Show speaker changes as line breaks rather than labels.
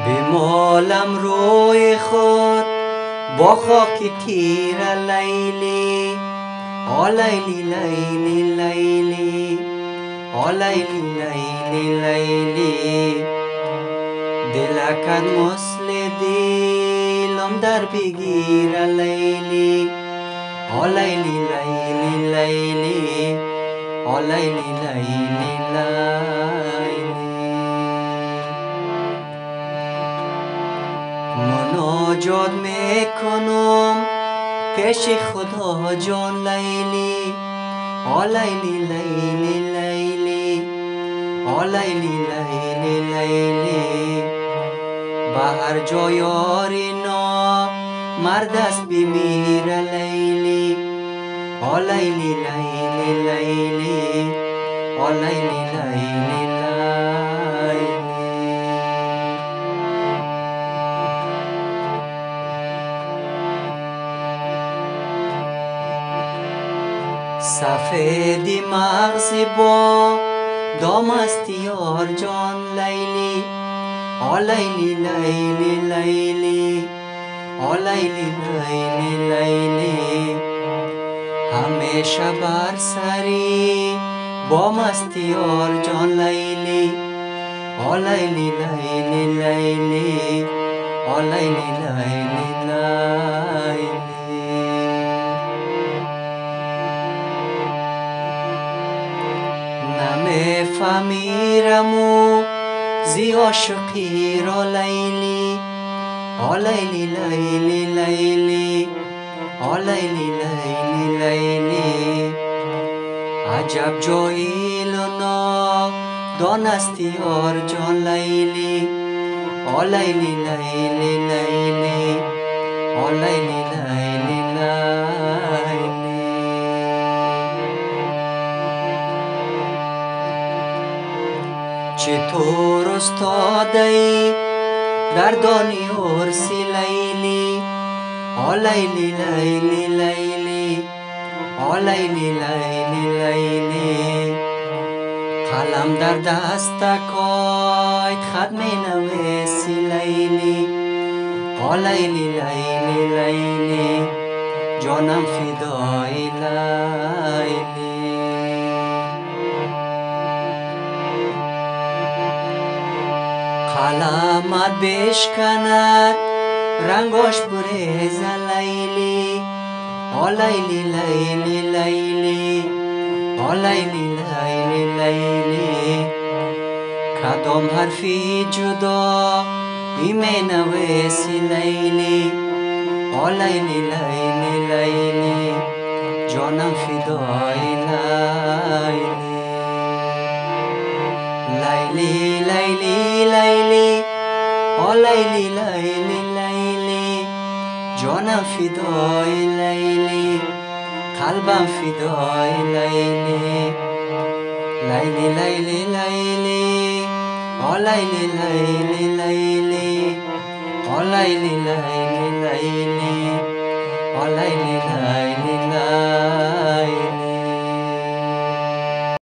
بمالم روی خود با خاک تیر لیلی، لیلی لیلی لیلی، لیلی لیلی لیلی. دلکت مثل دیلم در بگیر لیلی، لیلی لیلی لیلی، لیلی لیلی لیلی. مناجات میکنم پیش خدا جان لیلی، لیلی لیلی لیلی، لیلی لیلی لیلی. به هر جای یاری مرد است بمیر لیلی، لیلی لیلی لیلی، لیلی لیلی لیلی. سفیدی مغزی با دام است یار جان لیلی، لیلی لیلی لیلی، لیلی لیلی لیلی. همیشه بر سری با مستی یار جان لیلی، لیلی لیلی لیلی، لیلی لیلی لیلی. نمیفهمیرم او زی عاشقی را لیلی، لیلی لیلی لیلی، لیلی لیلی لیلی. عجب جاهیل و نادان است یار جان لیلی، لیلی لیلی لیلی، لیلی لیلی لیلی. چطور استاده ای در دنیا سی لیلی، لیلی لیلی لیلی، لیلی لیلی لیلی. قلم در دست کایت خط می نویسی لیلی، لیلی لیلی لیلی، جانم فدای لیلی. قلمت بشکند رنگاش بریز لیلی، لیلی لیلی لیلی، لیلی لیلی لیلی. کدام حرفی جدا می نویسی لیلی، لیلی لیلی لیلی، جانم فدای لیلی. لیلی لیلی لیلی، لیلی لیلی لیلی، جانم فدای لیلی، قلبم فدای لیلی. لیلی لیلی لیلی، لیلی لیلی لیلی، لیلی لیلی لیلی، لیلی لیلی لیلی.